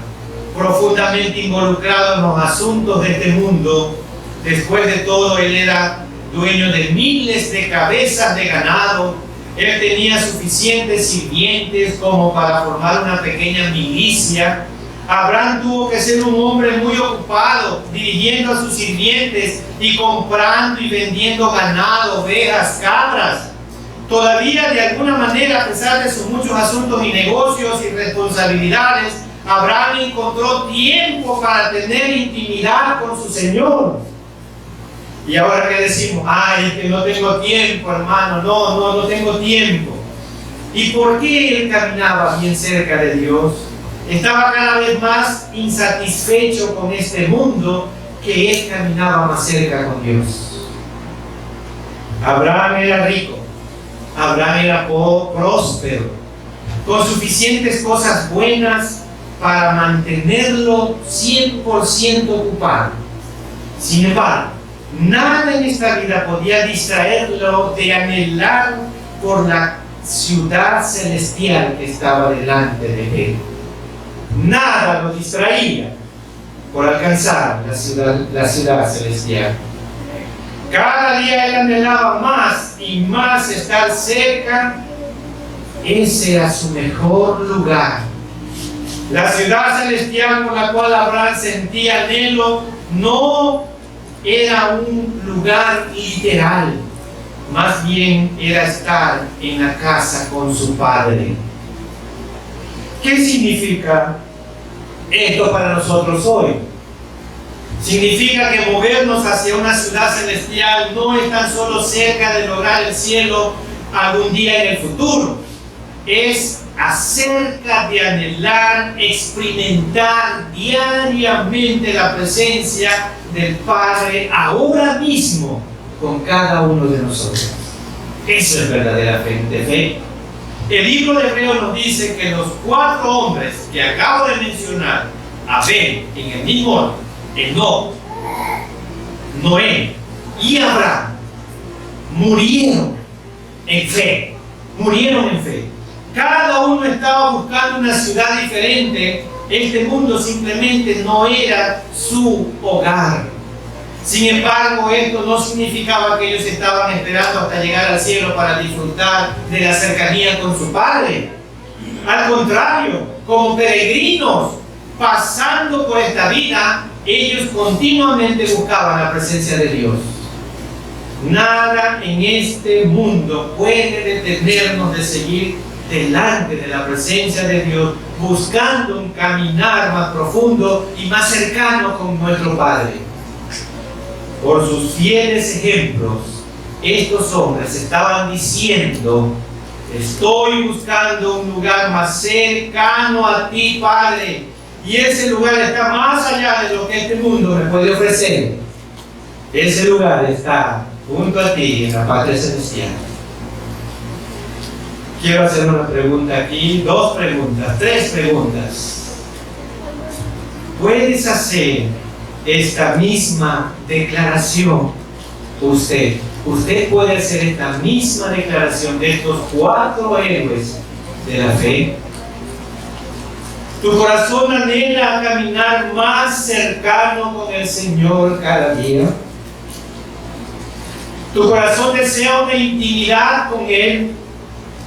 profundamente involucrado en los asuntos de este mundo. Después de todo, él era dueño de miles de cabezas de ganado. Él tenía suficientes sirvientes como para formar una pequeña milicia. Abraham tuvo que ser un hombre muy ocupado, dirigiendo a sus sirvientes y comprando y vendiendo ganado, ovejas, cabras. Todavía, de alguna manera, a pesar de sus muchos asuntos y negocios y responsabilidades, Abraham encontró tiempo para tener intimidad con su Señor. Y ahora que decimos, ay, es que no tengo tiempo, hermano, no tengo tiempo. ¿Y por qué él caminaba bien cerca de Dios? Estaba cada vez más insatisfecho con este mundo, que él caminaba más cerca con Dios. Abraham era rico, Abraham era próspero, con suficientes cosas buenas para mantenerlo 100% ocupado. Sin embargo, nada en esta vida podía distraerlo de anhelar por la ciudad celestial que estaba delante de él. Nada lo distraía por alcanzar la ciudad celestial. Cada día él anhelaba más y más estar cerca. Ese era su mejor lugar. La ciudad celestial por la cual Abraham sentía anhelo no era un lugar literal, más bien era estar en la casa con su padre. ¿Qué significa esto para nosotros hoy? Significa que movernos hacia una ciudad celestial no es tan solo cerca de lograr el cielo algún día en el futuro, es acerca de anhelar, experimentar diariamente la presencia del Padre ahora mismo con cada uno de nosotros. Eso es verdadera fe. El libro de Hebreos nos dice que los 4 hombres que acabo de mencionar, Abel, en el mismo orden, Enoc, Noé y Abraham, murieron en fe. Cada uno estaba buscando una ciudad diferente. Este mundo simplemente no era su hogar. Sin embargo, esto no significaba que ellos estaban esperando hasta llegar al cielo para disfrutar de la cercanía con su Padre. Al contrario, como peregrinos pasando por esta vida, ellos continuamente buscaban la presencia de Dios. Nada en este mundo puede detenernos de seguir delante de la presencia de Dios, buscando un caminar más profundo y más cercano con nuestro Padre. Por sus fieles ejemplos, estos hombres estaban diciendo: estoy buscando un lugar más cercano a ti, Padre, y ese lugar está más allá de lo que este mundo me puede ofrecer. Ese lugar está junto a ti en la patria celestial. Quiero hacer una pregunta aquí, 2 preguntas, 3 preguntas. ¿Puedes hacer esta misma declaración usted? Usted puede hacer esta misma declaración de estos 4 héroes de la fe. ¿Tu corazón anhela caminar más cercano con el Señor cada día? ¿Tu corazón desea una intimidad con Él?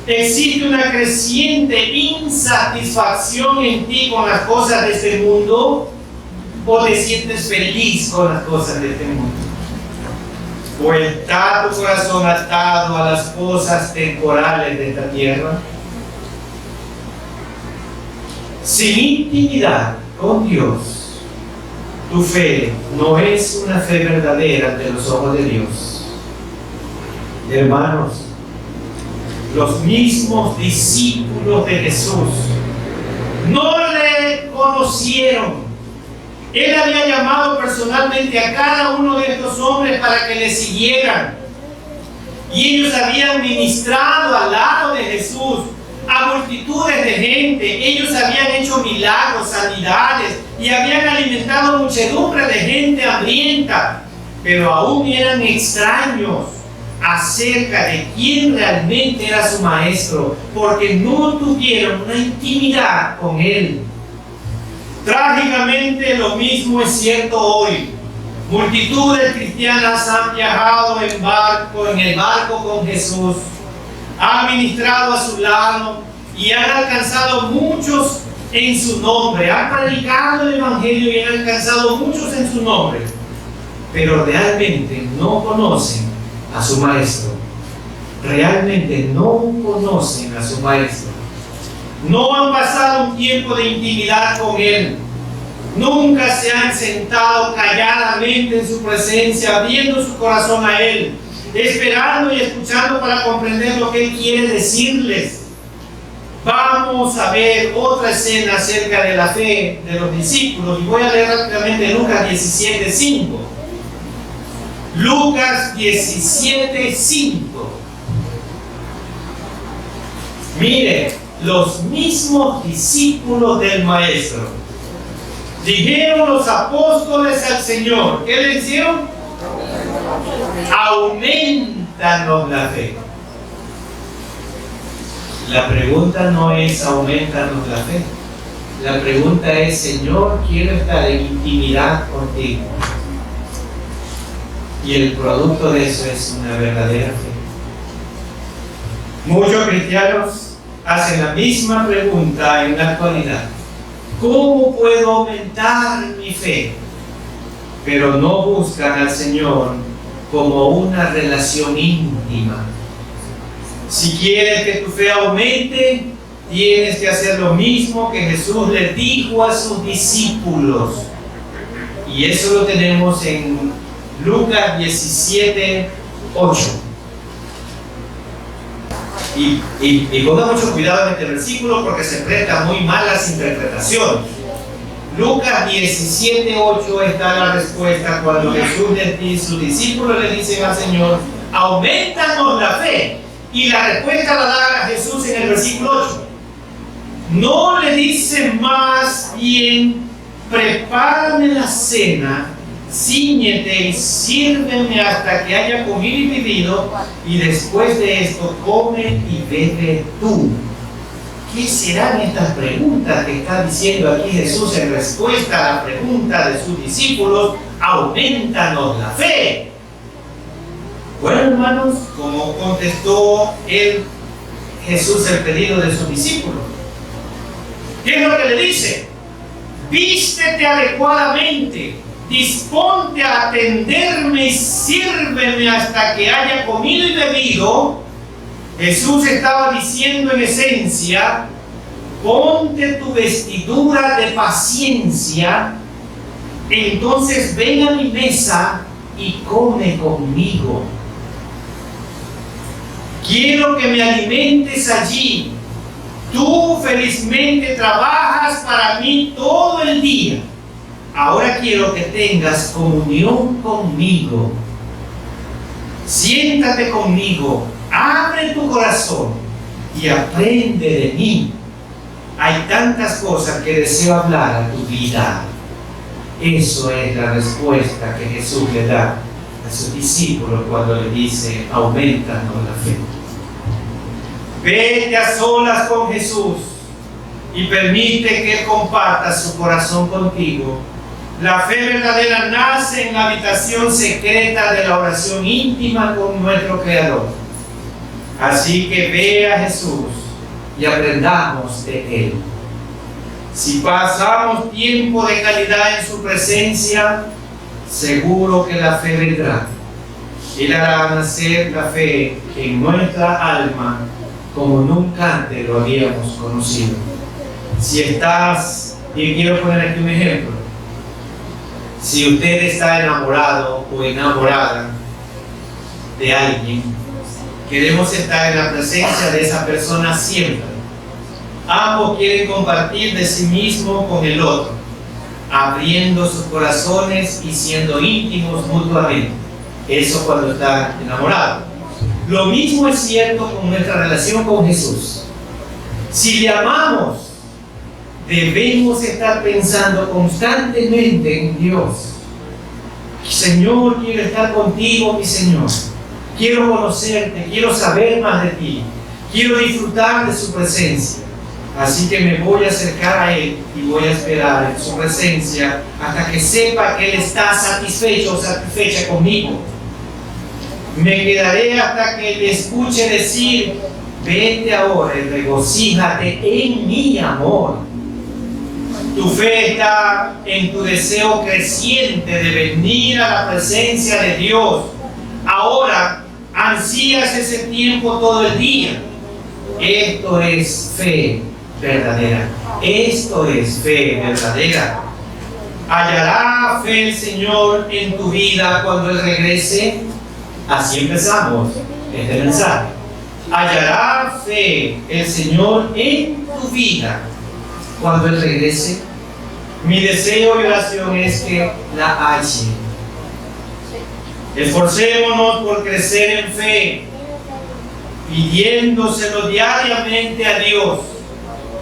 ¿Existe una creciente insatisfacción en ti con las cosas de este mundo? ¿O te sientes feliz con las cosas de este mundo? ¿O está tu corazón atado a las cosas temporales de esta tierra? Sin intimidad con Dios, tu fe no es una fe verdadera ante los ojos de Dios. Hermanos, los mismos discípulos de Jesús no le conocieron. Él había llamado personalmente a cada uno de estos hombres para que le siguieran. Y ellos habían ministrado al lado de Jesús a multitudes de gente. Ellos habían hecho milagros, sanidades, y habían alimentado muchedumbre de gente hambrienta. Pero aún eran extraños acerca de quién realmente era su maestro, porque no tuvieron una intimidad con él. Trágicamente, lo mismo es cierto hoy. Multitudes cristianas han viajado en el barco con Jesús, han ministrado a su lado y han alcanzado muchos en su nombre, han predicado el Evangelio y han alcanzado muchos en su nombre, pero realmente no conocen a su Maestro. Realmente no conocen a su Maestro. No han pasado un tiempo de intimidad con Él. Nunca se han sentado calladamente en su presencia, abriendo su corazón a Él, esperando y escuchando para comprender lo que Él quiere decirles. Vamos a ver otra escena acerca de la fe de los discípulos y voy a leer rápidamente Lucas 17:5. Lucas 17:5. Mire, los mismos discípulos del Maestro dijeron los apóstoles al Señor. ¿Qué le hicieron? Aumentanos la fe. La pregunta no es aumentanos la fe. La pregunta es, Señor, quiero estar en intimidad contigo. Y el producto de eso es una verdadera fe. Muchos cristianos hacen la misma pregunta en la actualidad. ¿Cómo puedo aumentar mi fe? Pero no buscan al Señor como una relación íntima. Si quieres que tu fe aumente, tienes que hacer lo mismo que Jesús le dijo a sus discípulos. Y eso lo tenemos en Lucas 17:8. Y ponga mucho cuidado en este versículo porque se presta muy malas interpretaciones. Lucas 17:8 está la respuesta cuando Jesús y sus discípulos le dicen al Señor, aumentanos la fe. Y la respuesta la da Jesús en el versículo 8. No le dice más bien, prepárame la cena, cíñete y sírveme hasta que haya comido y bebido, y después de esto come y bebe tú. ¿Qué serán estas preguntas que está diciendo aquí Jesús en respuesta a la pregunta de sus discípulos? Aumentanos la fe. Bueno, hermanos, como contestó Jesús el pedido de sus discípulos, ¿qué es lo que le dice? Vístete adecuadamente, disponte a atenderme y sírveme hasta que haya comido y bebido. Jesús estaba diciendo en esencia, ponte tu vestidura de paciencia, entonces ven a mi mesa y come conmigo. Quiero que me alimentes allí. Tú felizmente trabajas para mí todo el día. Ahora quiero que tengas comunión conmigo. Siéntate conmigo, abre tu corazón y aprende de mí. Hay tantas cosas que deseo hablar a tu vida. Eso es la respuesta que Jesús le da a sus discípulos cuando le dice, aumentanos la fe. Vete a solas con Jesús y permite que Él comparta su corazón contigo. La fe verdadera nace en la habitación secreta de la oración íntima con nuestro Creador. Así que ve a Jesús y aprendamos de Él. Si pasamos tiempo de calidad en su presencia, seguro que la fe vendrá. Él hará nacer la fe en nuestra alma como nunca antes lo habíamos conocido. Si estás, y quiero poner aquí un ejemplo, si usted está enamorado o enamorada de alguien, queremos estar en la presencia de esa persona siempre. Ambos quieren compartir de sí mismo con el otro, abriendo sus corazones y siendo íntimos mutuamente. Eso cuando está enamorado. Lo mismo es cierto con nuestra relación con Jesús. Si le amamos, debemos estar pensando constantemente en Dios. Señor, quiero estar contigo, mi Señor. Quiero conocerte, quiero saber más de ti. Quiero disfrutar de su presencia. Así que me voy a acercar a Él y voy a esperar en su presencia hasta que sepa que Él está satisfecho o satisfecha conmigo. Me quedaré hasta que le escuche decir: vete ahora y regocíjate en mi amor. Tu fe está en tu deseo creciente de venir a la presencia de Dios. Ahora ansías ese tiempo todo el día. Esto es fe verdadera. Esto es fe verdadera. ¿Hallará fe el Señor en tu vida cuando Él regrese? Así empezamos este mensaje. ¿Hallará fe el Señor en tu vida cuando Él regrese? Mi deseo y oración es que la halle. Esforcémonos por crecer en fe, pidiéndoselo diariamente a Dios,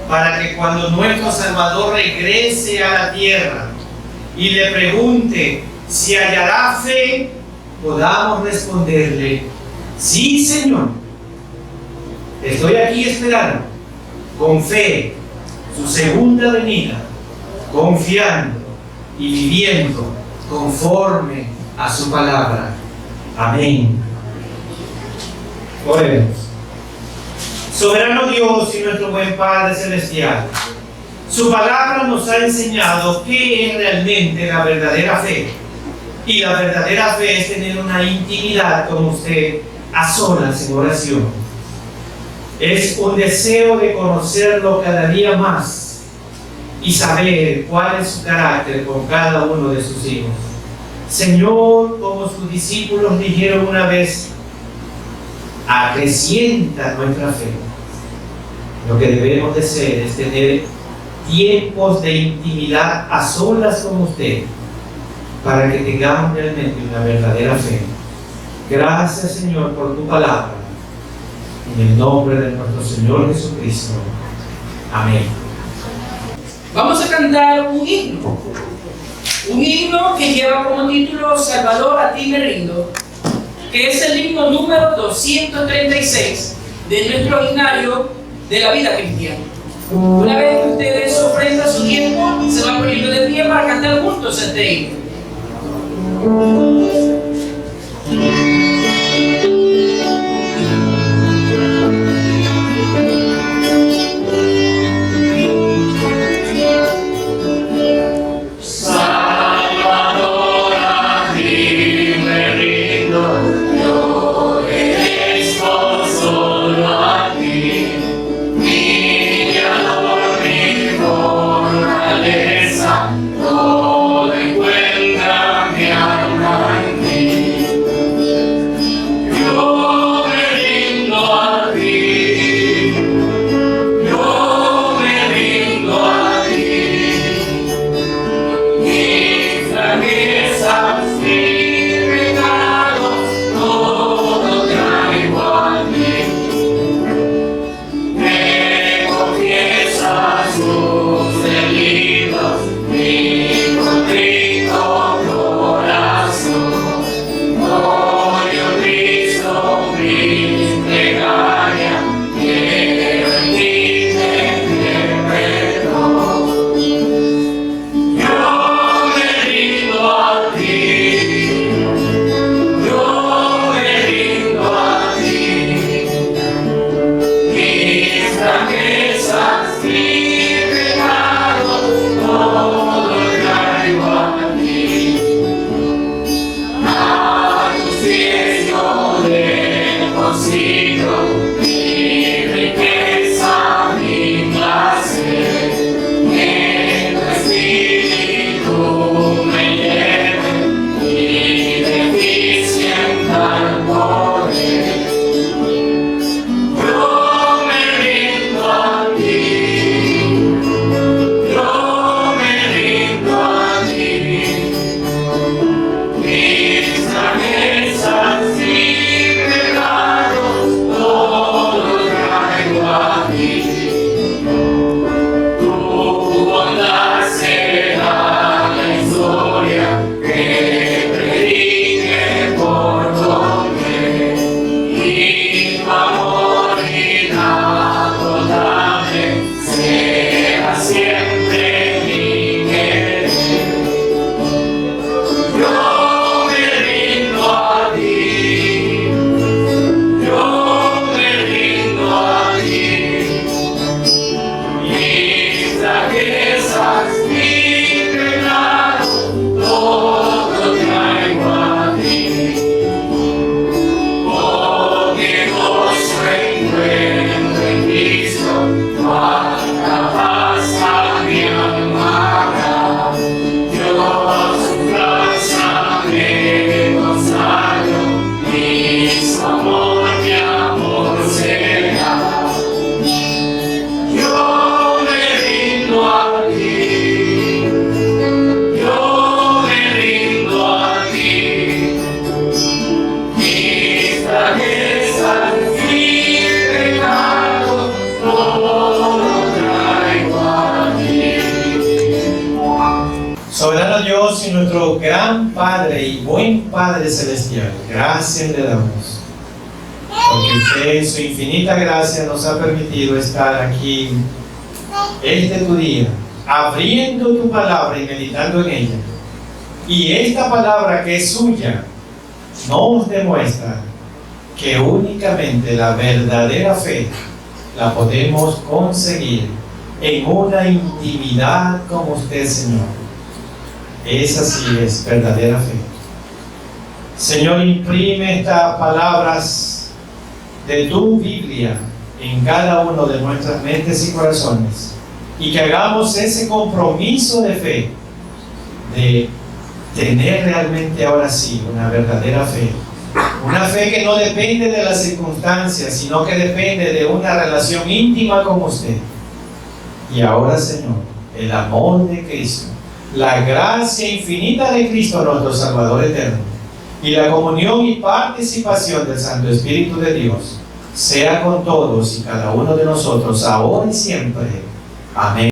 para que cuando nuestro Salvador regrese a la tierra y le pregunte si hallará fe, podamos responderle: sí, Señor, estoy aquí esperando con fe su segunda venida, confiando y viviendo conforme a su palabra. Amén. Oremos. Soberano Dios y nuestro buen Padre Celestial, su palabra nos ha enseñado qué es realmente la verdadera fe. Y la verdadera fe es tener una intimidad con usted a solas en oración. Es un deseo de conocerlo cada día más y saber cuál es su carácter con cada uno de sus hijos. Señor, como sus discípulos dijeron una vez, acrecienta nuestra fe. Lo que debemos de hacer es tener tiempos de intimidad a solas con usted, para que tengamos realmente una verdadera fe. Gracias, Señor, por tu palabra. En el nombre de nuestro Señor Jesucristo. Amén. Vamos a cantar un himno. Un himno que lleva como título Salvador, a ti me rindo, que es el himno número 236 de nuestro himnario de la vida cristiana. Una vez que ustedes ofrendan su tiempo, se van poniendo de pie para cantar juntos este himno. Amor inagotable. es al fin pecado, todo lo traigo a ti. Soberano Dios y nuestro gran Padre y buen Padre Celestial, gracias le damos, porque usted en su infinita gracia nos ha permitido estar aquí tu día, abriendo tu palabra y meditando en ella. Y esta palabra que es suya nos demuestra que únicamente la verdadera fe la podemos conseguir en una intimidad con usted, Señor. Esa sí es verdadera fe. Señor, imprime estas palabras de tu Biblia en cada uno de nuestras mentes y corazones, y que hagamos ese compromiso de fe, de tener realmente ahora sí una verdadera fe. Una fe que no depende de las circunstancias, sino que depende de una relación íntima con usted. Y ahora, Señor, el amor de Cristo, la gracia infinita de Cristo, nuestro Salvador eterno, y la comunión y participación del Santo Espíritu de Dios, sea con todos y cada uno de nosotros, ahora y siempre. Amén.